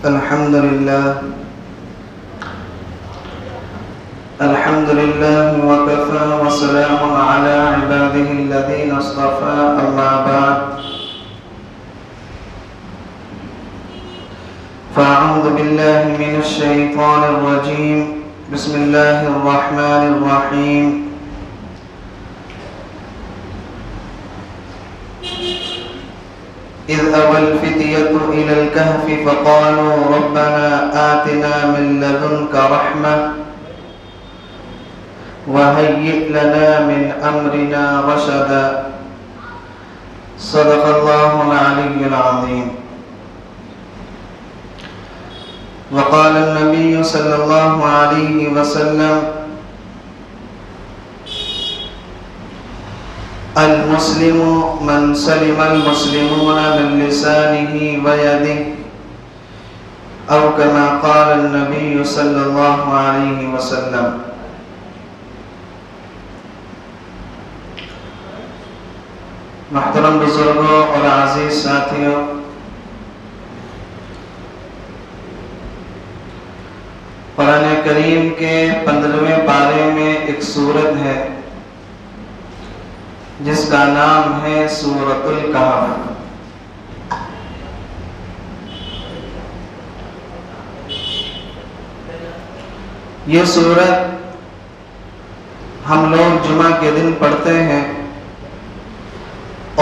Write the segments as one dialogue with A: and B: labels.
A: الحمد لله وكفى وسلام على عباده الذين اصطفى أما بعد فأعوذ بالله من الشيطان الرجيم بسم الله الرحمن الرحيم إذ أوى الفتية إلى الكهف فقالوا ربنا آتنا من لدنك رحمة وهيئ لنا من أمرنا رشدا صدق الله العلي العظيم. وقال النبي صلى الله عليه وسلم المسلم من سلم المسلمون من لسانه ويده أو كما قال النبي صلى الله عليه وسلم. محترم بزرگوں اور عزیز ساتھیوں، قرآن کریم کے 15ویں پارے میں ایک سورت ہے جس کا نام ہے سورۃ الکہف۔ یہ سورت ہم لوگ جمعہ کے دن پڑھتے ہیں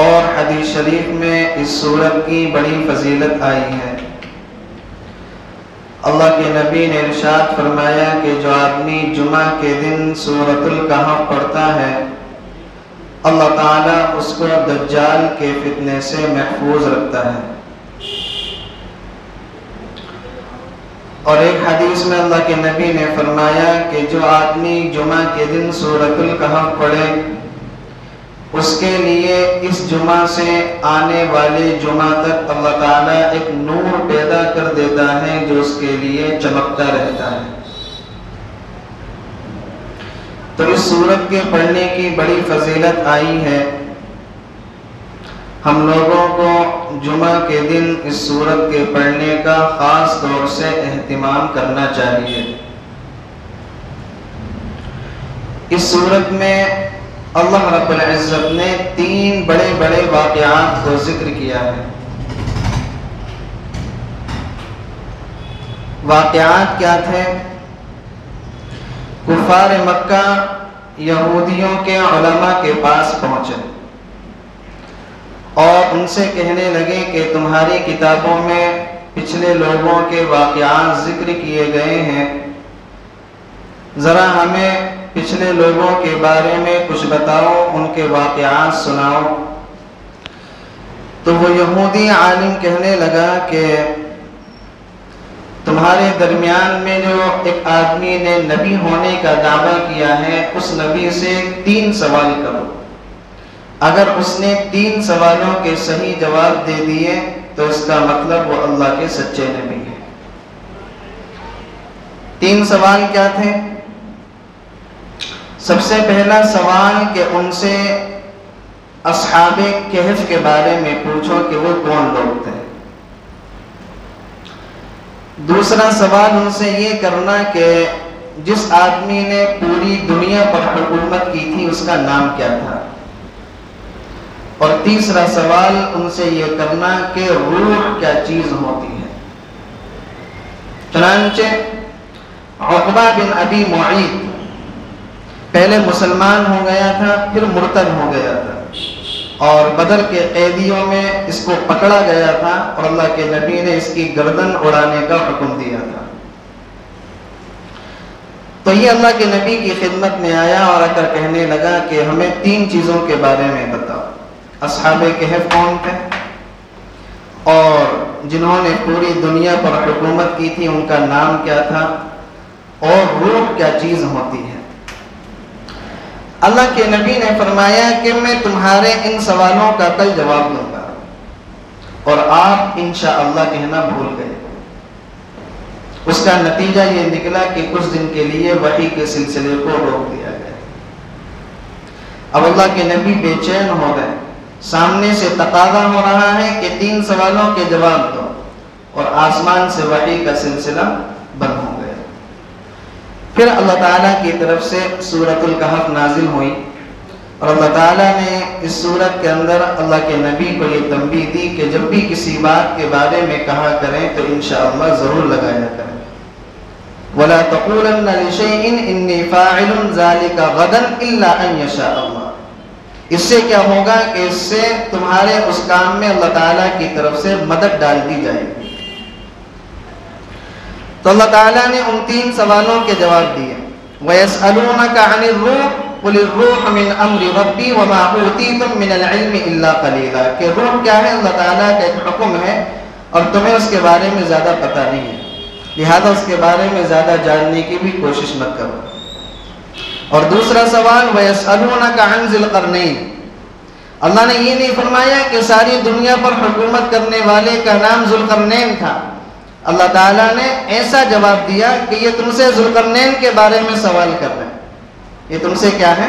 A: اور حدیث شریف میں اس سورت کی بڑی فضیلت آئی ہے۔ اللہ کے نبی نے ارشاد فرمایا کہ جو آدمی جمعہ کے دن سورۃ الکہف پڑھتا ہے اللہ تعالیٰ اس کو دجال کے فتنے سے محفوظ رکھتا ہے۔ اور ایک حدیث میں اللہ کے نبی نے فرمایا کہ جو آدمی جمعہ کے دن سورۃ الکہف پڑھے اس کے لیے اس جمعہ سے آنے والے جمعہ تک اللہ تعالیٰ ایک نور پیدا کر دیتا ہے جو اس کے لیے چمکتا رہتا ہے۔ تو اس سورت کے پڑھنے کی بڑی فضیلت آئی ہے۔ ہم لوگوں کو جمعہ کے دن اس سورت کے پڑھنے کا خاص طور سے اہتمام کرنا چاہیے۔ اس سورت میں اللہ رب العزت نے 3 بڑے بڑے واقعات کو ذکر کیا ہے۔ واقعات کیا تھے؟ کفار مکہ یہودیوں کے علماء کے پاس پہنچے اور ان سے کہنے لگے کہ تمہاری کتابوں میں پچھلے لوگوں کے واقعات ذکر کیے گئے ہیں، ذرا ہمیں پچھلے لوگوں کے بارے میں کچھ بتاؤ، ان کے واقعات سناؤ۔ تو وہ یہودی عالم کہنے لگا کہ تمہارے درمیان میں جو ایک آدمی نے نبی ہونے کا دعویٰ کیا ہے اس نبی سے 3 سوال کرو، اگر اس نے 3 سوالوں کے صحیح جواب دے دیے تو اس کا مطلب وہ اللہ کے سچے نبی ہیں۔ 3 سوال کیا تھے؟ سب سے پہلا سوال کہ ان سے اصحاب کہف کے بارے میں پوچھو کہ وہ کون لوگ تھے۔ دوسرا سوال ان سے یہ کرنا کہ جس آدمی نے پوری دنیا پر حکومت کی تھی اس کا نام کیا تھا۔ اور تیسرا سوال ان سے یہ کرنا کہ روح کیا چیز ہوتی ہے۔ چنانچہ عقبہ بن ابی معیط پہلے مسلمان ہو گیا تھا، پھر مرتد ہو گیا تھا اور بدر کے قیدیوں میں اس کو پکڑا گیا تھا اور اللہ کے نبی نے اس کی گردن اڑانے کا حکم دیا تھا۔ تو یہ اللہ کے نبی کی خدمت میں آیا اور آ کر کہنے لگا کہ ہمیں 3 چیزوں کے بارے میں بتاؤ۔ اصحاب کہف کون تھے اور جنہوں نے پوری دنیا پر حکومت کی تھی ان کا نام کیا تھا اور روح کیا چیز ہوتی ہے۔ اللہ کے نبی نے فرمایا کہ میں تمہارے ان سوالوں کا کل جواب دوں گا اور آپ انشاءاللہ کہنا بھول گئے۔ اس کا نتیجہ یہ نکلا کہ کچھ دن کے لیے وحی کے سلسلے کو روک دیا گیا۔ اب اللہ کے نبی بے چین ہو گئے، سامنے سے تقاضا ہو رہا ہے کہ 3 سوالوں کے جواب دو اور آسمان سے وحی کا سلسلہ بند ہو گیا۔ پھر اللہ تعالیٰ کی طرف سے سورۃ الکہف نازل ہوئی، اور اللہ تعالیٰ نے اس سورت کے اندر اللہ کے نبی کو یہ تنبیہ دی کہ جب بھی کسی بات کے بارے میں کہا کریں تو انشاءاللہ ضرور لگایا کریں۔ وَلَا تَقُولَنَّ لِشَيْءٍ إِنِّي فَاعِلٌ ذَلِكَ غَدًا إِلَّا أَن يَشَاءَ اللَّهُ۔ اس سے کیا ہوگا کہ اس سے تمہارے اس کام میں اللہ تعالیٰ کی طرف سے مدد ڈال دی جائے گی۔ تو اللہ تعالیٰ نے ان 3 سوالوں کے جواب دیے۔ وَيَسْأَلُونَكَ عَنِ الرُّوحِ قُلِ الرُّوحُ مِنْ أَمْرِ رَبِّي وَمَا أُوتِيتُم مِّنَ الْعِلْمِ إِلَّا قَلِيلًا، کہ روح کیا ہے؟ اللہ تعالیٰ کا ایک حکم ہے اور تمہیں اس کے بارے میں زیادہ پتہ نہیں ہے، لہذا اس کے بارے میں زیادہ جاننے کی بھی کوشش مت کرو۔ اور دوسرا سوال وَيَسْأَلُونَكَ عَنْ ذِي الْقَرْنَيْنِ، اللہ نے یہ نہیں فرمایا کہ ساری دنیا پر حکومت کرنے والے کا نام ذوالقرنین تھا، اللہ تعالیٰ نے ایسا جواب دیا کہ یہ تم سے ذوالقرنین کے بارے میں سوال کر رہے ہیں، یہ تم سے کیا ہے؟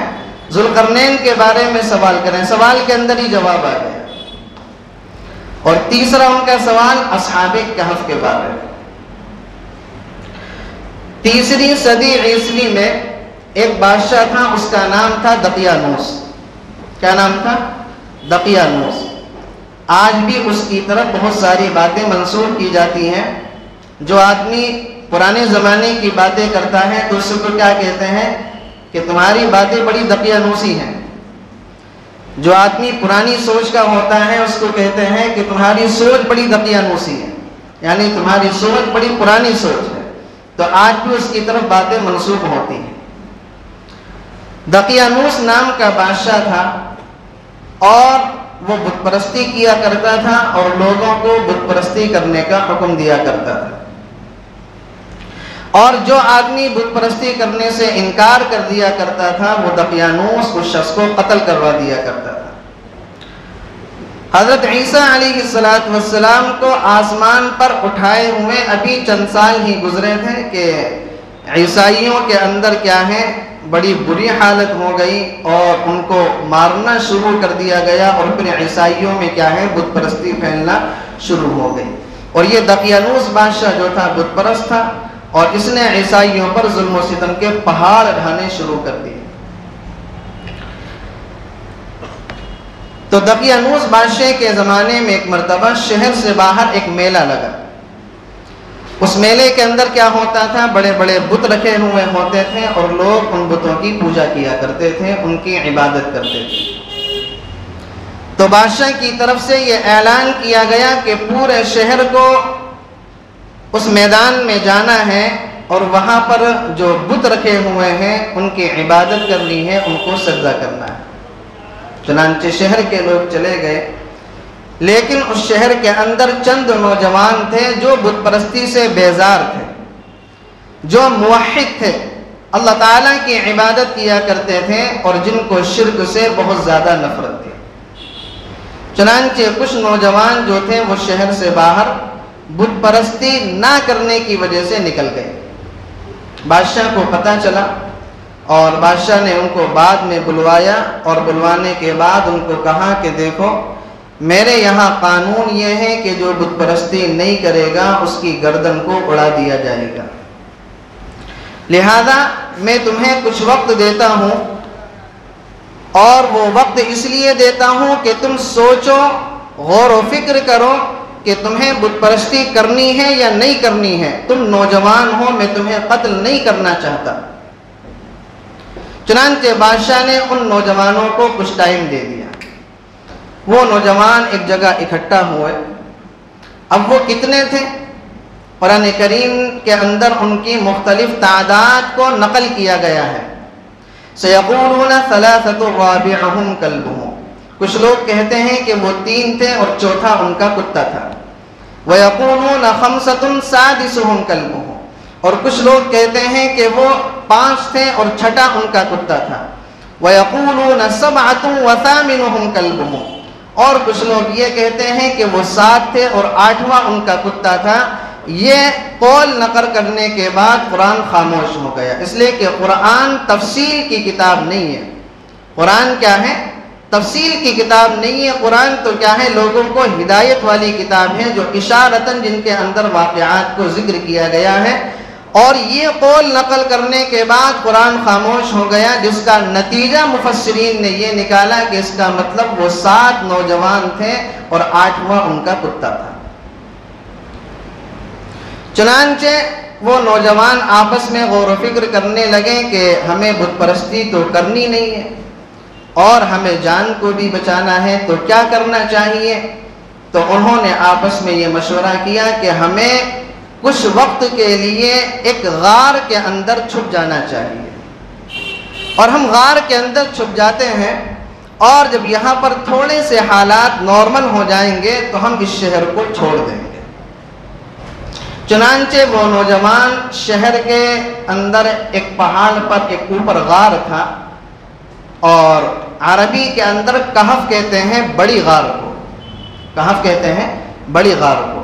A: ذوالقرنین کے بارے میں سوال کریں، سوال کے اندر ہی جواب آ گیا۔ اور تیسرا ان کا سوال اصحاب کہف کے بارے میں۔ 3 صدی عیسوی میں ایک بادشاہ تھا، اس کا نام تھا دقیانوس۔ کیا نام تھا؟ دقیانوس۔ آج بھی اس کی طرف بہت ساری باتیں منسوب کی جاتی ہیں۔ جو آدمی پرانے زمانے کی باتیں کرتا ہے تو اس کو کیا کہتے ہیں کہ تمہاری باتیں بڑی دقیانوسی ہیں۔ جو آدمی پرانی سوچ کا ہوتا ہے اس کو کہتے ہیں کہ تمہاری سوچ بڑی دقیانوسی ہے، یعنی تمہاری سوچ بڑی پرانی سوچ ہے۔ تو آج بھی اس کی طرف باتیں منسوب ہوتی ہیں۔ دقیانوس نام کا بادشاہ تھا اور وہ بت پرستی کیا کرتا تھا اور لوگوں کو بت پرستی کرنے کا حکم دیا کرتا تھا، اور جو آدمی بت پرستی کرنے سے انکار کر دیا کرتا تھا وہ دقیانوس اس شخص کو قتل کروا دیا کرتا تھا۔ حضرت عیسیٰ علیہ السلام کو آسمان پر اٹھائے ہوئے ابھی چند سال ہی گزرے تھے کہ عیسائیوں کے اندر کیا ہے بڑی بری حالت ہو گئی اور ان کو مارنا شروع کر دیا گیا، اور پھر عیسائیوں میں کیا ہے بت پرستی پھیلنا شروع ہو گئی۔ اور یہ دقیانوس بادشاہ جو تھا بت پرست تھا، اور اس نے عیسائیوں پر ظلم و ستم کے پہاڑ ڈھانے شروع کر دیے۔ تو دقیانوس بادشاہ کے زمانے میں ایک مرتبہ شہر سے باہر ایک میلہ لگا۔ اس میلے کے اندر کیا ہوتا تھا؟ بڑے بڑے بت رکھے ہوئے ہوتے تھے اور لوگ ان بتوں کی پوجا کیا کرتے تھے، ان کی عبادت کرتے تھے۔ تو بادشاہ کی طرف سے یہ اعلان کیا گیا کہ پورے شہر کو اس میدان میں جانا ہے اور وہاں پر جو بت رکھے ہوئے ہیں ان کی عبادت کرنی ہے، ان کو سجدہ کرنا ہے۔ چنانچہ شہر کے لوگ چلے گئے، لیکن اس شہر کے اندر چند نوجوان تھے جو بت پرستی سے بیزار تھے، جو موحد تھے، اللہ تعالیٰ کی عبادت کیا کرتے تھے اور جن کو شرک سے بہت زیادہ نفرت تھی۔ چنانچہ کچھ نوجوان جو تھے وہ شہر سے باہر بت پرستی نہ کرنے کی وجہ سے نکل گئے۔ بادشاہ کو پتہ چلا اور بادشاہ نے ان کو بعد میں بلوایا، اور بلوانے کے بعد ان کو کہا کہ دیکھو میرے یہاں قانون یہ ہے کہ جو بت پرستی نہیں کرے گا اس کی گردن کو اڑا دیا جائے گا، لہذا میں تمہیں کچھ وقت دیتا ہوں، اور وہ وقت اس لیے دیتا ہوں کہ تم سوچو، غور و فکر کرو کہ تمہیں بت پرستی کرنی ہے یا نہیں کرنی ہے۔ تم نوجوان ہو، میں تمہیں قتل نہیں کرنا چاہتا۔ چنانچہ بادشاہ نے ان نوجوانوں کو کچھ ٹائم دے دیا۔ وہ نوجوان ایک جگہ اکٹھا ہوئے۔ اب وہ کتنے تھے؟ قرآن کریم کے اندر ان کی مختلف تعداد کو نقل کیا گیا ہے۔ سَيَقُولُونَ ثَلَاثَةٌ رَابِعُهُمْ كَلْبُهُمْ، کچھ لوگ کہتے ہیں کہ وہ 3 تھے اور چوتھا ان کا کتا تھا۔ وَيَقُولُونَ خَمْسَةٌ سَادِسُهُمْ كَلْبُهُمْ، اور کچھ لوگ کہتے ہیں کہ وہ 5 تھے اور چھٹا ان کا کتا تھا۔ وَيَقُولُونَ سَبْعَةٌ وَثَامِنُهُمْ كَلْبُهُمْ، اور کچھ لوگ یہ کہتے ہیں کہ وہ 7 تھے اور 8واں ان کا کتا تھا۔ یہ قول نقل کرنے کے بعد قرآن خاموش ہو گیا، اس لیے کہ قرآن تفصیل کی کتاب نہیں ہے۔ قرآن کیا ہے؟ تفصیل کی کتاب نہیں ہے۔ قرآن تو کیا ہے، لوگوں کو ہدایت والی کتاب ہے، جو اشارتاً جن کے اندر واقعات کو ذکر کیا گیا ہے۔ اور یہ قول نقل کرنے کے بعد قرآن خاموش ہو گیا، جس کا نتیجہ مفسرین نے یہ نکالا کہ اس کا مطلب وہ 7 نوجوان تھے اور 8واں ان کا کتا تھا۔ چنانچہ وہ نوجوان آپس میں غور و فکر کرنے لگے کہ ہمیں بت پرستی تو کرنی نہیں ہے اور ہمیں جان کو بھی بچانا ہے، تو کیا کرنا چاہیے؟ تو انہوں نے آپس میں یہ مشورہ کیا کہ ہمیں کچھ وقت کے لیے ایک غار کے اندر چھپ جانا چاہیے، اور ہم غار کے اندر چھپ جاتے ہیں، اور جب یہاں پر تھوڑے سے حالات نارمل ہو جائیں گے تو ہم اس شہر کو چھوڑ دیں گے۔ چنانچہ وہ نوجوان شہر کے اندر ایک پہاڑ پر ایک اوپر غار تھا، اور عربی کے اندر کہف کہتے ہیں بڑی غار کو، کہف کہتے ہیں بڑی غار کو،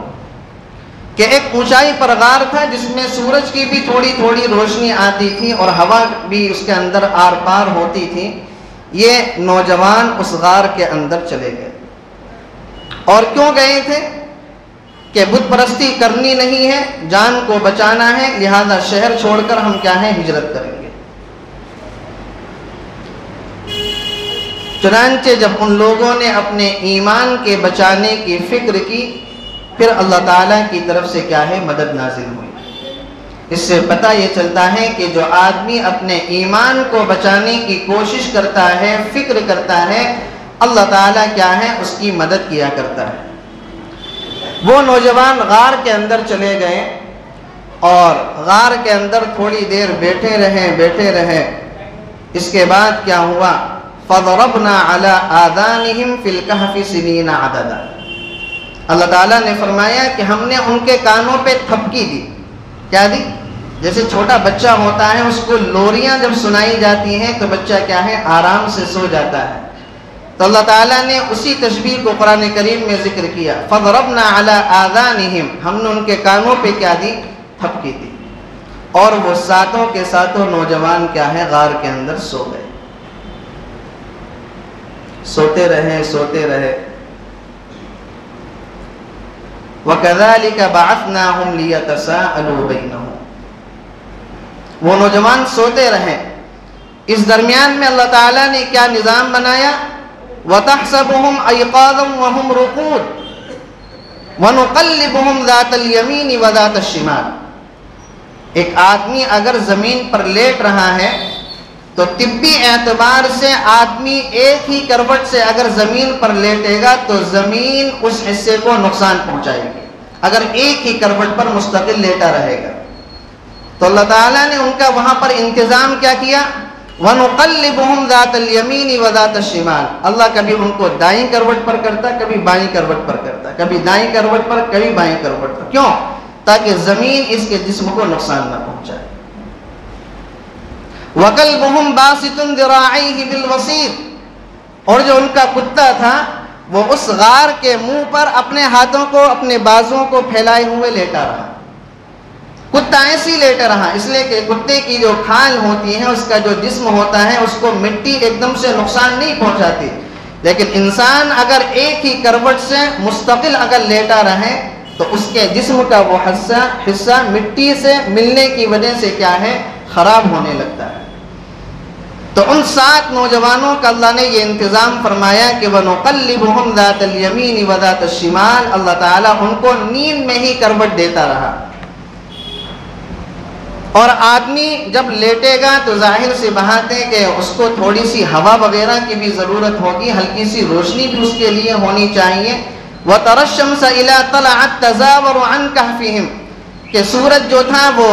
A: کہ ایک اونچائی پر غار تھا جس میں سورج کی بھی تھوڑی تھوڑی روشنی آتی تھی اور ہوا بھی اس کے اندر آر پار ہوتی تھی۔ یہ نوجوان اس غار کے اندر چلے گئے، اور کیوں گئے تھے؟ کہ بت پرستی کرنی نہیں ہے، جان کو بچانا ہے، لہذا شہر چھوڑ کر ہم کیا ہے، ہجرت کریں گے۔ چنانچہ جب ان لوگوں نے اپنے ایمان کے بچانے کی فکر کی، پھر اللہ تعالیٰ کی طرف سے کیا ہے، مدد نازل ہوئی۔ اس سے پتہ یہ چلتا ہے کہ جو آدمی اپنے ایمان کو بچانے کی کوشش کرتا ہے، فکر کرتا ہے، اللہ تعالیٰ کیا ہے، اس کی مدد کیا کرتا ہے۔ وہ نوجوان غار کے اندر چلے گئے، اور غار کے اندر تھوڑی دیر بیٹھے رہے۔ اس کے بعد کیا ہوا؟ فَضَرَبْنَا عَلَىٰ آذَانِهِمْ فِي الْكَهْفِ سِنِينَ عَدَدًا۔ اللہ تعالیٰ نے فرمایا کہ ہم نے ان کے کانوں پہ تھپکی دی۔ کیا دی؟ جیسے چھوٹا بچہ ہوتا ہے، اس کو لوریاں جب سنائی جاتی ہیں تو بچہ کیا ہے، آرام سے سو جاتا ہے۔ تو اللہ تعالیٰ نے اسی تشبیہ کو قرآن کریم میں ذکر کیا، فَضَرَبْنَا عَلَىٰ آذَانِهِمْ، ہم نے ان کے کانوں پہ کیا دی؟ تھپکی دی، اور وہ ساتوں کے ساتوں نوجوان کیا ہے، غار کے اندر سو گئے۔ سوتے رہے۔ وَكَذَلِكَ بَعَثْنَاهُمْ لِيَتَسَاءَلُوا بَيْنَهُمْ، وہ نوجوان سوتے رہے۔ اس درمیان میں اللہ تعالیٰ نے کیا نظام بنایا؟ وَتَحْسَبُهُمْ أَيْقَاظًا وَهُمْ رُقُودٌ وَنُقَلِّبُهُمْ ذَاتَ الْيَمِينِ وَذَاتَ الشِّمَالِ۔ ایک آدمی اگر زمین پر لیٹ رہا ہے تو طبی اعتبار سے آدمی ایک ہی کروٹ سے اگر زمین پر لیٹے گا تو زمین اس حصے کو نقصان پہنچائے گی، اگر ایک ہی کروٹ پر مستقل لیٹا رہے گا۔ تو اللہ تعالیٰ نے ان کا وہاں پر انتظام کیا کیا؟ وَنُقَلِّبُهُمْ ذَاتَ الْيَمِينِ وَذَاتَ الشِّمَالِ، اللہ کبھی ان کو دائیں کروٹ پر کرتا، کبھی بائیں کروٹ پر کرتا، کبھی دائیں کروٹ پر، کبھی بائیں کروٹ پر۔ کیوں؟ تاکہ زمین اس کے جسم کو نقصان نہ پہنچائے۔ وَقَلْبُهُمْ بَاسِطٌ ذِرَاعَيْهِ بِالْوَصِيدِ، اور جو ان کا کتا تھا وہ اس غار کے منہ پر اپنے ہاتھوں کو، اپنے بازوؤں کو پھیلائے ہوئے لیٹا رہا۔ کتا ایسی لیٹا رہا، اس لیے کہ کتے کی جو کھال ہوتی ہے، اس کا جو جسم ہوتا ہے، اس کو مٹی ایک دم سے نقصان نہیں پہنچاتی، لیکن انسان اگر ایک ہی کروٹ سے مستقل اگر لیٹا رہے تو اس کے جسم کا وہ حصہ مٹی سے ملنے کی وجہ سے کیا ہے، خراب ہونے لگتا ہے۔ تو ان 7 نوجوانوں کا اللہ نے یہ انتظام فرمایا کہ وَنُقَلِّبُهُمْ ذَاتَ الْيَمِينِ وَذَاتَ الشِّمَالِ، اللہ تعالیٰ ان کو نیند میں ہی کروٹ دیتا رہا۔ اور آدمی جب لیٹے گا تو ظاہر سی بات ہے کہ اس کو تھوڑی سی ہوا وغیرہ کی بھی ضرورت ہوگی، ہلکی سی روشنی بھی اس کے لیے ہونی چاہیے۔ وَتَرَى الشَّمْسَ إِذَا طَلَعَتْ تَزَاوَرُ عَنْ كَهْفِهِمْ، کہ سورج جو تھا وہ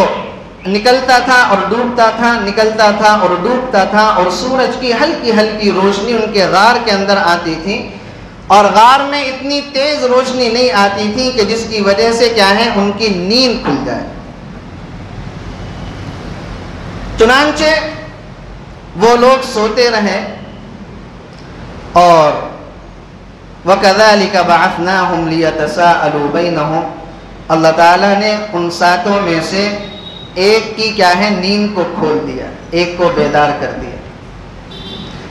A: نکلتا تھا اور ڈوبتا تھا، نکلتا تھا اور ڈوبتا تھا، اور سورج کی ہلکی ہلکی روشنی ان کے غار کے اندر آتی تھی، اور غار میں اتنی تیز روشنی نہیں آتی تھی کہ جس کی وجہ سے کیا ہے، ان کی نیند کھل جائے۔ چنانچہ وہ لوگ سوتے رہے، اور وَكَذَلِكَ بَعَثْنَاهُمْ لِيَتَسَاءَلُوا بَيْنَهُمْ، اللہ تعالیٰ نے ان 7 میں سے ایک کی کیا ہے، نیند کو کھول دیا، ایک کو بیدار کر دیا۔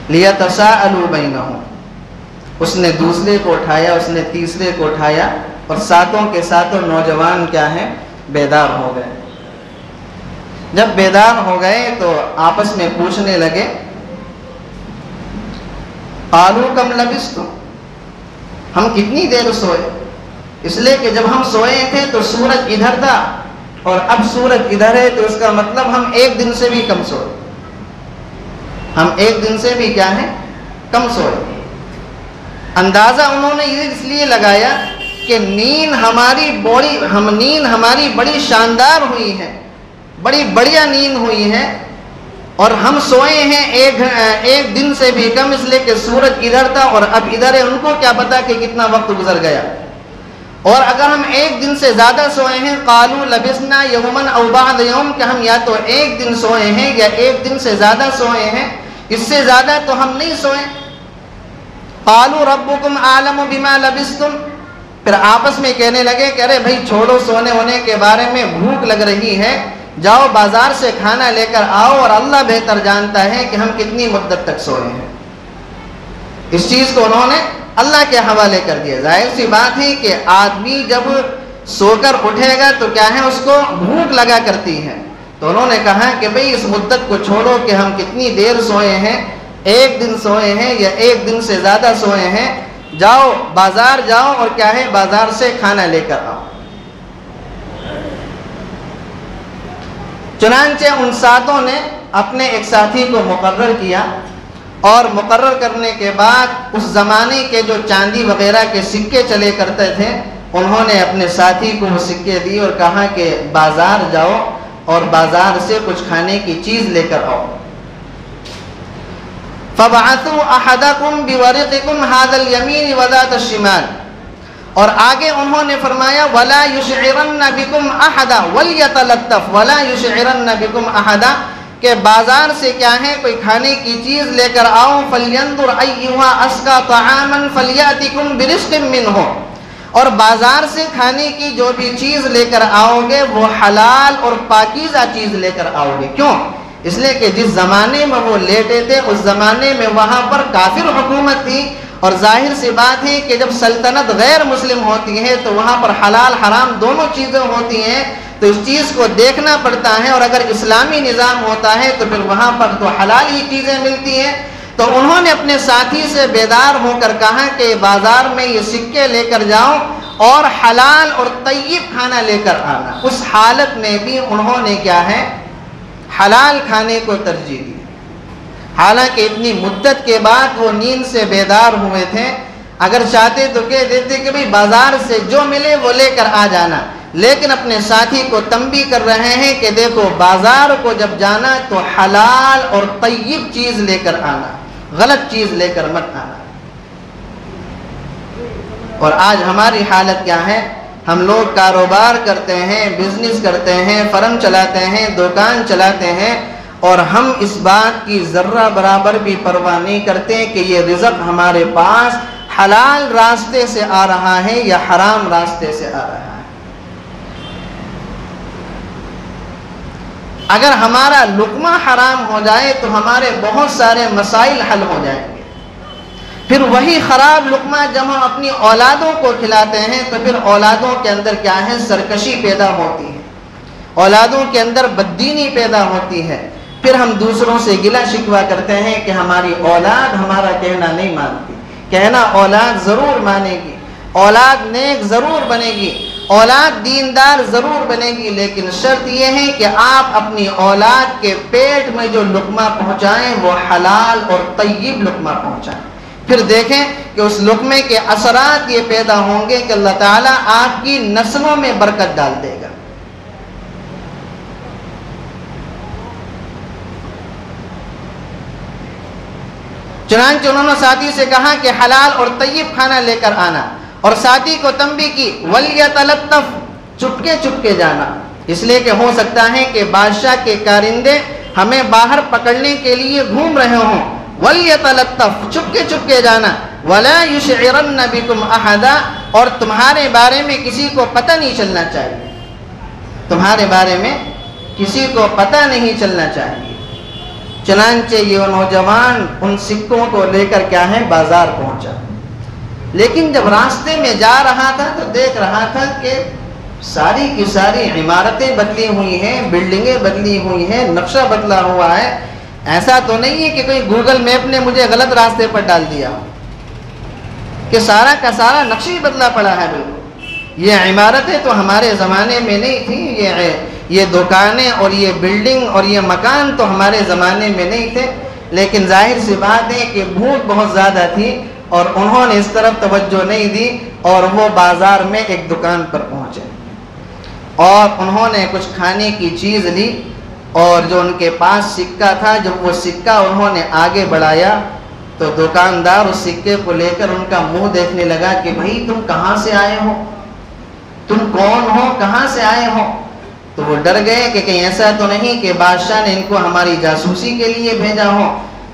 A: لِيَتَسَاءَلُوا بَيْنَهُمْ، اس نے دوسرے کو اٹھایا، اس نے تیسرے کو اٹھایا، اور ساتوں کے ساتوں نوجوان کیا ہیں؟ بیدار ہو گئے۔ جب بیدار ہو گئے تو آپس میں پوچھنے لگے، قالوا کم لبثتم، ہم کتنی دیر سوئے؟ اس لیے کہ جب ہم سوئے تھے تو سورج ادھر تھا، اور اب سورج ادھر ہے، تو اس کا مطلب ہم ایک دن سے بھی کم سوئے، ہم ایک دن سے بھی کیا ہے؟ کم سوئے۔ اندازہ انہوں نے اس لیے لگایا کہ نیند ہماری بڑی شاندار ہوئی ہے، بڑی بڑھیا نیند ہوئی ہے، اور ہم سوئے ہیں ایک دن سے بھی کم، اس لیے کہ سورج ادھر تھا اور اب ادھر ہے، ان کو کیا پتا کہ کتنا وقت گزر گیا۔ اور اگر ہم ایک دن سے زیادہ سوئے ہیں، قالوا لبثنا یوما او بعض یوم، کہ ہم یا تو ایک دن سوئے ہیں یا ایک دن سے زیادہ سوئے ہیں، اس سے زیادہ تو ہم نہیں سوئے۔ قالوا ربکم اعلم بما لبثتم، پھر آپس میں کہنے لگے کہ ارے بھائی چھوڑو سونے ہونے کے بارے میں، بھوک لگ رہی ہے، جاؤ بازار سے کھانا لے کر آؤ، اور اللہ بہتر جانتا ہے کہ ہم کتنی مدت تک سوئے ہیں۔ اس چیز کو انہوں نے اللہ کے حوالے کر دیا۔ ظاہر سی بات ہے کہ آدمی جب سو کر اٹھے گا تو کیا ہے؟ اس کو بھوک لگا کرتی ہے، تو انہوں نے کہا کہ بھئی اس مدت کو چھوڑو کہ ہم کتنی دیر سوئے ہیں، ایک دن سوئے ہیں یا ایک دن سے زیادہ سوئے ہیں، جاؤ بازار جاؤ اور کیا ہے؟ بازار سے کھانا لے کر آؤ۔ چنانچہ ان ساتوں نے اپنے ایک ساتھی کو مقرر کیا، اور مقرر کرنے کے بعد اس زمانے کے جو چاندی وغیرہ کے سکے چلے کرتے تھے، انہوں نے اپنے ساتھی کو وہ سکے دی اور کہا کہ بازار جاؤ اور بازار سے کچھ کھانے کی چیز لے کر آؤ۔ فَبَعَثُوا أَحَدَكُمْ بِوَرِقِكُمْ هَذَا الْيَمِينِ وَذَاتَ الشِّمَالِ، اور آگے انہوں نے فرمایا وَلَا يُشْعِرَنَّ بِكُمْ أَحَدًا وَلْيَتَلَطَّفْ وَلَا يُشْعِرَنَّ بِكُمْ أَحَدًا، کہ بازار سے کیا ہے؟ کوئی کھانے کی چیز لے کر آؤ، فَلْيَنْظُرْ أَيُّهَا أَزْكَىٰ طَعَامًا فَلْيَأْتِكُمْ بِرِزْقٍ مِّنْهُ، اور بازار سے کھانے کی جو بھی چیز لے کر آؤ گے وہ حلال اور پاکیزہ چیز لے کر آؤ گے۔ کیوں؟ اس لیے کہ جس زمانے میں وہ لیٹے تھے اس زمانے میں وہاں پر کافر حکومت تھی، اور ظاہر سی بات ہے کہ جب سلطنت غیر مسلم ہوتی ہے تو وہاں پر حلال حرام دونوں چیزیں ہوتی ہیں، تو اس چیز کو دیکھنا پڑتا ہے، اور اگر اسلامی نظام ہوتا ہے تو پھر وہاں پر تو حلال ہی چیزیں ملتی ہیں۔ تو انہوں نے اپنے ساتھی سے بیدار ہو کر کہا کہ بازار میں یہ سکے لے کر جاؤ اور حلال اور طیب کھانا لے کر آنا۔ اس حالت میں بھی انہوں نے کیا ہے؟ حلال کھانے کو ترجیح دی، حالانکہ اتنی مدت کے بعد وہ نیند سے بیدار ہوئے تھے۔ اگر چاہتے تو کہہ دیتے کہ بھئی بازار سے جو ملے وہ لے کر آ جانا، لیکن اپنے ساتھی کو تنبیہ کر رہے ہیں کہ دیکھو بازار کو جب جانا تو حلال اور طیب چیز لے کر آنا، غلط چیز لے کر مت آنا۔ اور آج ہماری حالت کیا ہے؟ ہم لوگ کاروبار کرتے ہیں، بزنس کرتے ہیں، فرم چلاتے ہیں، دکان چلاتے ہیں، اور ہم اس بات کی ذرہ برابر بھی پرواہ نہیں کرتے کہ یہ رزق ہمارے پاس حلال راستے سے آ رہا ہے یا حرام راستے سے آ رہا ہے۔ اگر ہمارا لقمہ حرام ہو جائے تو ہمارے بہت سارے مسائل حل ہو جائیں گے۔ پھر وہی خراب لقمہ جب ہم اپنی اولادوں کو کھلاتے ہیں تو پھر اولادوں کے اندر کیا ہے؟ سرکشی پیدا ہوتی ہے، اولادوں کے اندر بددینی پیدا ہوتی ہے۔ پھر ہم دوسروں سے گلہ شکوہ کرتے ہیں کہ ہماری اولاد ہمارا کہنا نہیں مانتی۔ کہنا اولاد ضرور مانے گی، اولاد نیک ضرور بنے گی، اولاد دیندار ضرور بنے گی، لیکن شرط یہ ہے کہ آپ اپنی اولاد کے پیٹ میں جو لقمہ پہنچائیں وہ حلال اور طیب لقمہ پہنچائیں۔ پھر دیکھیں کہ اس لقمے کے اثرات یہ پیدا ہوں گے کہ اللہ تعالیٰ آپ کی نسلوں میں برکت ڈال دے گا۔ چنانچہ انہوں نے ساتھی سے کہا کہ حلال اور طیب کھانا لے کر آنا، اور ساتھی کو تنبیہ کی وَلْيَتَلَطَّفْ، چپکے چپکے جانا، اس لیے کہ ہو سکتا ہے کہ بادشاہ کے کارندے ہمیں باہر پکڑنے کے لیے گھوم رہے ہوں۔ وَلْيَتَلَطَّفْ، چپکے چپکے جانا، وَلَا يُشْعِرَنَّ بِكُمْ أَحَدًا، اور تمہارے بارے میں کسی کو پتہ نہیں چلنا چاہیے، تمہارے بارے میں کسی کو پتہ نہیں چلنا چاہیے۔ چنانچہ یہ نوجوان ان سکوں کو لے کر کیا ہے؟ بازار پہنچا۔ لیکن جب راستے میں جا رہا تھا تو دیکھ رہا تھا کہ ساری کی ساری عمارتیں بدلی ہوئی ہیں، بلڈنگیں بدلی ہوئی ہیں، نقشہ بدلا ہوا ہے. ایسا تو نہیں ہے کہ کوئی گوگل میپ نے مجھے غلط راستے پر ڈال دیا کہ سارا کا سارا نقشہ ہی بدلا پڑا ہے. بالکل یہ عمارتیں تو ہمارے زمانے میں نہیں تھیں، یہ دکانیں اور یہ بلڈنگ اور یہ مکان تو ہمارے زمانے میں نہیں تھے. لیکن ظاہر سی بات ہے کہ بھوک بہت زیادہ تھی اور انہوں نے اس طرف توجہ نہیں دی اور وہ بازار میں ایک دکان پر پہنچے اور انہوں نے کچھ کھانے کی چیز لی اور جو ان کے پاس سکہ تھا، جب وہ سکہ انہوں نے آگے بڑھایا تو دکاندار اس سکے کو لے کر ان کا منہ دیکھنے لگا کہ بھائی تم کہاں سے آئے ہو، تم کون ہو، کہاں سے آئے ہو. تو وہ ڈر گئے کہ کہیں ایسا تو نہیں کہ بادشاہ نے ان کو ہماری جاسوسی کے لیے بھیجا ہو.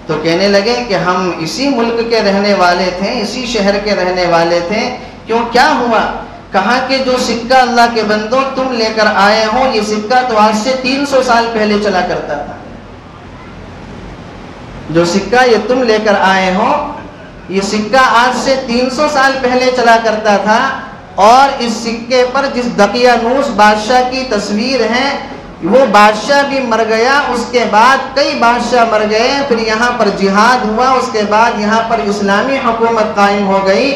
A: تو کہنے لگے کہ ہم اسی ملک کے رہنے والے تھے، اسی شہر کے رہنے والے تھے. کیوں، کیا ہوا؟ کہا کہ جو سکہ اللہ کے بندوں تم لے کر آئے ہو، یہ سکہ تو آج سے 300 سال پہلے چلا کرتا تھا. جو سکہ یہ تم لے کر آئے ہو، یہ سکہ آج سے 300 سال پہلے چلا کرتا تھا. اور اس سکے پر جس دقیانوس بادشاہ کی تصویر ہے، وہ بادشاہ بھی مر گیا، اس کے بعد کئی بادشاہ مر گئے، پھر یہاں پر جہاد ہوا، اس کے بعد یہاں پر اسلامی حکومت قائم ہو گئی.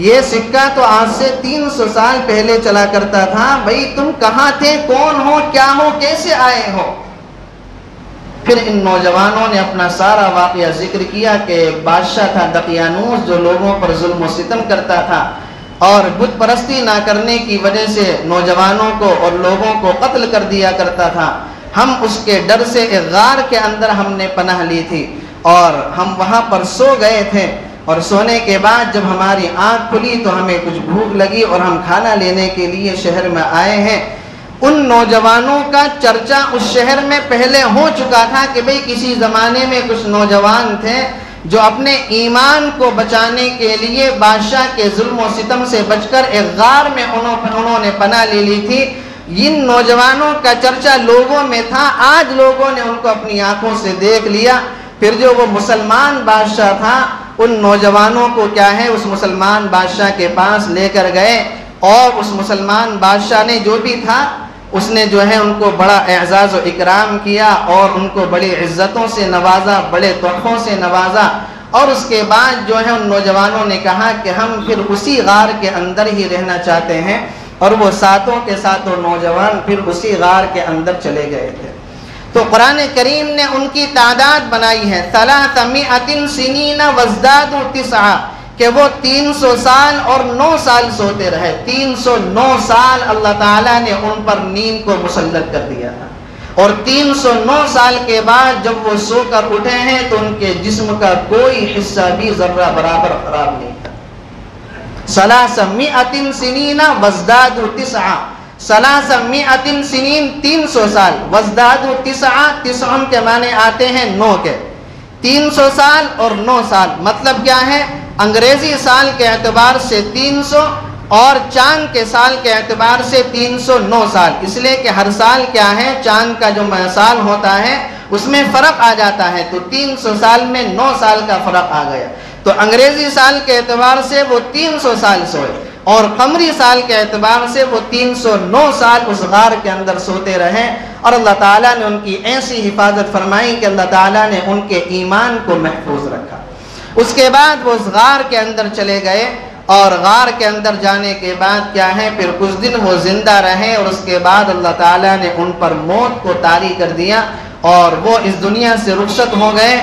A: یہ سکہ تو آج سے 300 سال پہلے چلا کرتا تھا. بھئی تم کہاں تھے، کون ہو، کیا ہو، کیسے آئے ہو؟ پھر ان نوجوانوں نے اپنا سارا واقعہ ذکر کیا کہ ایک بادشاہ تھا دقیانوس جو لوگوں پر ظلم و ستم کرتا تھا اور بت پرستی نہ کرنے کی وجہ سے نوجوانوں کو اور لوگوں کو قتل کر دیا کرتا تھا. ہم اس کے ڈر سے ایک غار کے اندر ہم نے پناہ لی تھی اور ہم وہاں پر سو گئے تھے. اور سونے کے بعد جب ہماری آنکھ کھلی تو ہمیں کچھ بھوک لگی اور ہم کھانا لینے کے لیے شہر میں آئے ہیں. ان نوجوانوں کا چرچا اس شہر میں پہلے ہو چکا تھا کہ بھئی کسی زمانے میں کچھ نوجوان تھے جو اپنے ایمان کو بچانے کے لیے بادشاہ کے ظلم و ستم سے بچ کر ایک غار میں انہوں نے پناہ لے لی تھی. ان نوجوانوں کا چرچا لوگوں میں تھا. آج لوگوں نے ان کو اپنی آنکھوں سے دیکھ لیا. پھر جو وہ مسلمان بادشاہ تھا، ان نوجوانوں کو کیا ہے اس مسلمان بادشاہ کے پاس لے کر گئے اور اس مسلمان بادشاہ نے جو بھی تھا اس نے جو ہے ان کو بڑا اعزاز و اکرام کیا اور ان کو بڑی عزتوں سے نوازا، بڑے تحفوں سے نوازا. اور اس کے بعد جو ہے ان نوجوانوں نے کہا کہ ہم پھر اسی غار کے اندر ہی رہنا چاہتے ہیں. اور وہ ساتوں کے ساتوں نوجوان پھر اسی غار کے اندر چلے گئے تھے. تو قرآن کریم نے ان کی تعداد بنائی ہے 300 سنین وازدادوا 9 کہ وہ 300 سال اور 9 سال سوتے رہے. 309 سال اللہ تعالیٰ نے ان پر نیند کو مسلط کر دیا تھا. اور 309 سال کے بعد جب وہ سو کر اٹھے ہیں تو ان کے جسم کا کوئی حصہ بھی ذرہ برابر خراب نہیں تھا. 300 سنین وازدادوا 9 300 سنین 300 سال وازدادوا 9 9 کے معنی آتے ہیں 9 کے. 300 سال اور 9 سال مطلب کیا ہے؟ انگریزی سال کے اعتبار سے 300 اور چاند کے سال کے اعتبار سے 309 سال. اس لیے کہ ہر سال کیا ہے، چاند کا جو سال ہوتا ہے اس میں فرق آ جاتا ہے. تو 300 سال میں 9 سال کا فرق آ گیا. تو انگریزی سال کے اعتبار سے وہ 300 سال سوئے اور قمری سال کے اعتبار سے وہ 309 سال اس غار کے اندر سوتے رہے. اور اللہ تعالیٰ نے ان کی ایسی حفاظت فرمائی کہ اللہ تعالیٰ نے ان کے ایمان کو محفوظ رکھا. اس کے بعد وہ اس غار کے اندر چلے گئے اور غار کے اندر جانے کے بعد کیا ہے پھر کچھ دن وہ زندہ رہے اور اس کے بعد اللہ تعالیٰ نے ان پر موت کو طاری کر دیا اور وہ اس دنیا سے رخصت ہو گئے.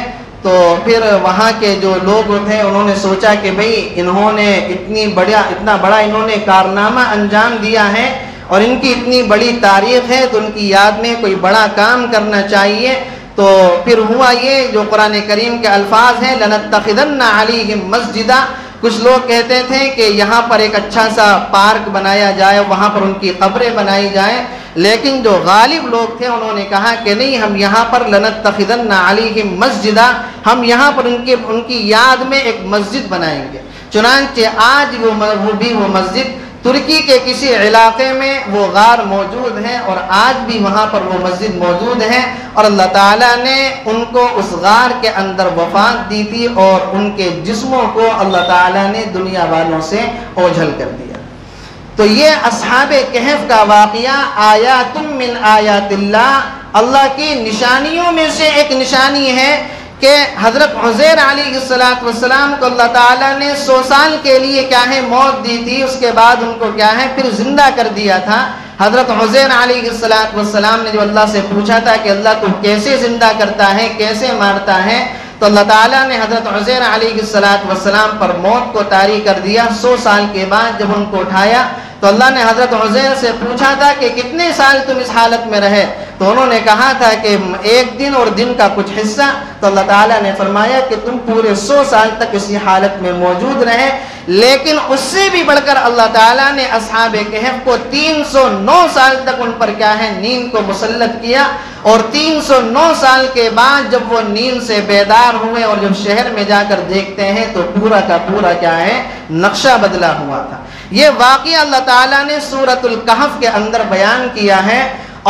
A: تو پھر وہاں کے جو لوگ تھے انہوں نے سوچا کہ بھئی انہوں نے اتنا بڑا انہوں نے کارنامہ انجام دیا ہے اور ان کی اتنی بڑی تاریخ ہے تو ان کی یاد میں کوئی بڑا کام کرنا چاہیے. تو پھر ہوا یہ جو قرآن کریم کے الفاظ ہیں لَنَتَّخِذَنَّ عَلَيْهِمْ مَسْجِدًا. کچھ لوگ کہتے تھے کہ یہاں پر ایک اچھا سا پارک بنایا جائے، وہاں پر ان کی قبریں بنائی جائیں. لیکن جو غالب لوگ تھے انہوں نے کہا کہ نہیں، ہم یہاں پر لَنَتَّخِذَنَّ عَلَيْهِمْ مَسْجِدًا، ہم یہاں پر ان کی یاد میں ایک مسجد بنائیں گے. چنانچہ آج وہ مسجد
B: ترکی کے کسی علاقے میں وہ غار موجود ہے اور آج بھی وہاں پر وہ مسجد موجود ہے، اور اللہ تعالیٰ نے ان کو اس غار کے اندر وفات دی تھی اور ان کے جسموں کو اللہ تعالیٰ نے دنیا والوں سے اوجھل کر دیا۔ تو یہ اصحاب کہف کا واقعہ آیات من آیات اللہ کی نشانیوں میں سے ایک نشانی ہے کہ حضرت عزیر علیہ السلام کو اللہ تعالیٰ نے 100 سال کے لیے کیا ہے موت دی تھی، اس کے بعد ان کو کیا ہے پھر زندہ کر دیا تھا۔ حضرت عزیر علیہ السلام نے جو اللہ سے پوچھا تھا کہ اللہ تو کیسے زندہ کرتا ہے، کیسے مارتا ہے، تو اللہ تعالیٰ نے حضرت عزیر علیہ السلام پر موت کو طاری کر دیا۔ 100 سال کے بعد جب ان کو اٹھایا تو اللہ نے حضرت عزیر سے پوچھا تھا کہ کتنے سال تم اس حالت میں رہے، تو انہوں نے کہا تھا کہ 1 دن اور دن کا کچھ حصہ۔ تو اللہ تعالیٰ نے فرمایا کہ تم پورے 100 سال تک اسی حالت میں موجود رہے، لیکن اس سے بھی بڑھ کر اللہ تعالیٰ نے اصحاب کہف کو 309 سال تک ان پر کیا ہے نیند کو مسلط کیا، اور 309 سال کے بعد جب وہ نیند سے بیدار ہوئے اور جب شہر میں جا کر دیکھتے ہیں تو پورا کا پورا کیا ہے نقشہ بدلا ہوا تھا۔ یہ واقعہ اللہ تعالیٰ نے سورۃ الکہف کے اندر بیان کیا ہے،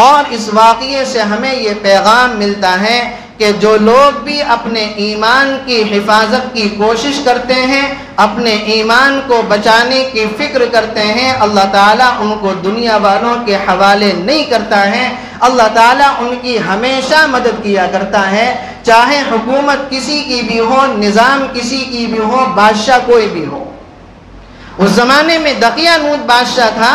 B: اور اس واقعے سے ہمیں یہ پیغام ملتا ہے کہ جو لوگ بھی اپنے ایمان کی حفاظت کی کوشش کرتے ہیں، اپنے ایمان کو بچانے کی فکر کرتے ہیں، اللہ تعالیٰ ان کو دنیا والوں کے حوالے نہیں کرتا ہے، اللہ تعالیٰ ان کی ہمیشہ مدد کیا کرتا ہے، چاہے حکومت کسی کی بھی ہو، نظام کسی کی بھی ہو، بادشاہ کوئی بھی ہو۔ اس زمانے میں دقیانوس بادشاہ تھا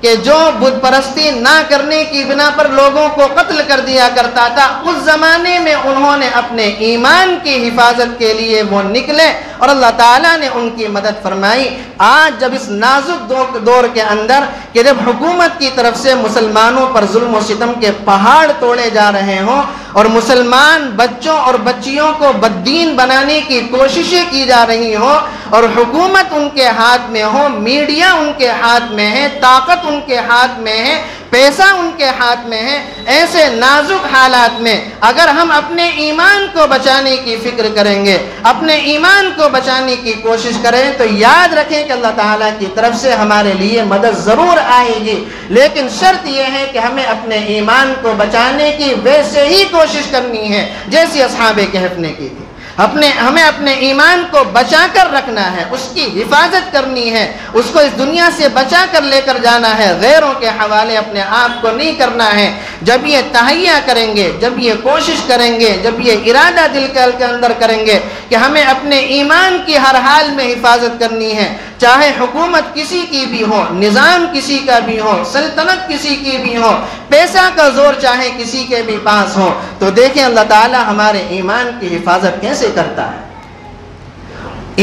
B: کہ جو بت پرستی نہ کرنے کی بنا پر لوگوں کو قتل کر دیا کرتا تھا، اس زمانے میں انہوں نے اپنے ایمان کی حفاظت کے لیے وہ نکلے اور اللہ تعالیٰ نے ان کی مدد فرمائی۔ آج جب اس نازک دور کے اندر کہ جب حکومت کی طرف سے مسلمانوں پر ظلم و ستم کے پہاڑ توڑے جا رہے ہوں اور مسلمان بچوں اور بچیوں کو بددین بنانے کی کوششیں کی جا رہی ہوں اور حکومت ان کے ہاتھ میں ہو، میڈیا ان کے ہاتھ میں ہے، طاقت ان کے ہاتھ میں ہے، پیسہ ان کے ہاتھ میں ہے، ایسے نازک حالات میں اگر ہم اپنے ایمان کو بچانے کی فکر کریں گے، اپنے ایمان کو بچانے کی کوشش کریں، تو یاد رکھیں کہ اللہ تعالیٰ کی طرف سے ہمارے لیے مدد ضرور آئے گی، لیکن شرط یہ ہے کہ ہمیں اپنے ایمان کو بچانے کی ویسے ہی کوشش کرنی ہے جیسی اصحاب کہف نے کی تھی۔ ہمیں اپنے ایمان کو بچا کر رکھنا ہے، اس کی حفاظت کرنی ہے، اس کو اس دنیا سے بچا کر لے کر جانا ہے، غیروں کے حوالے اپنے آپ کو نہیں کرنا ہے۔ جب یہ تہیہ کریں گے، جب یہ کوشش کریں گے، جب یہ ارادہ دل کے اندر کریں گے کہ ہمیں اپنے ایمان کی ہر حال میں حفاظت کرنی ہے، چاہے حکومت کسی کی بھی ہو، نظام کسی کا بھی ہو، سلطنت کسی کی بھی ہو، پیسہ کا زور چاہے کسی کے بھی پاس ہو، تو دیکھیں اللہ تعالیٰ ہمارے ایمان کی حفاظت کیسے کرتا ہے۔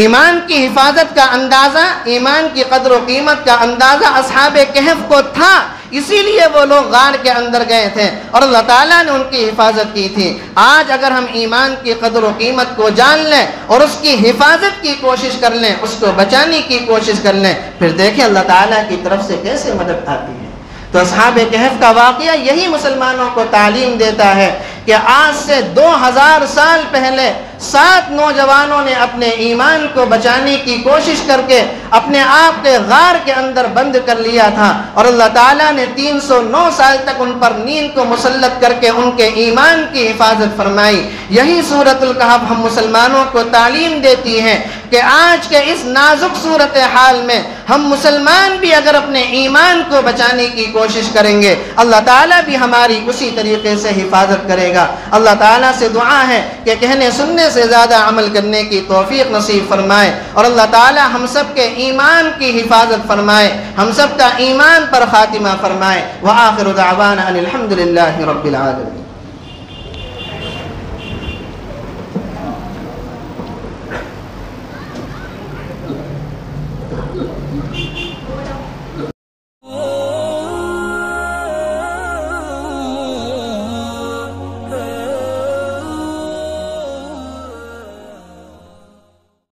B: ایمان کی حفاظت کا اندازہ، ایمان کی قدر و قیمت کا اندازہ اصحاب کہف کو تھا، اسی لیے وہ لوگ غار کے اندر گئے تھے اور اللہ تعالیٰ نے ان کی حفاظت کی تھی۔ آج اگر ہم ایمان کی قدر و قیمت کو جان لیں اور اس کی حفاظت کی کوشش کر لیں، اس کو بچانے کی کوشش کر لیں، پھر دیکھیں اللہ تعالیٰ کی طرف سے کیسے مدد آتی ہے۔ تو اصحاب کہف کا واقعہ یہی مسلمانوں کو تعلیم دیتا ہے کہ آج سے 2000 سال پہلے 7 نوجوانوں نے اپنے ایمان کو بچانے کی کوشش کر کے اپنے آپ کے غار کے اندر بند کر لیا تھا، اور اللہ تعالیٰ نے 309 سال تک ان پر نیند کو مسلط کر کے ان کے ایمان کی حفاظت فرمائی۔ یہی سورۃ الکہف ہم مسلمانوں کو تعلیم دیتی ہے کہ آج کے اس نازک صورتحال میں ہم مسلمان بھی اگر اپنے ایمان کو بچانے کی کوشش کریں گے، اللہ تعالیٰ بھی ہماری اسی طریقے سے حفاظت کرے گا۔ اللہ تعالیٰ سے دعا ہے کہ کہنے سننے سے زیادہ عمل کرنے کی توفیق نصیب فرمائے، اور اللہ تعالیٰ ہم سب کے ایمان کی حفاظت فرمائے، ہم سب کا ایمان پر خاتمہ فرمائے۔ وآخر دعوانا ان الحمد للہ رب العالمین۔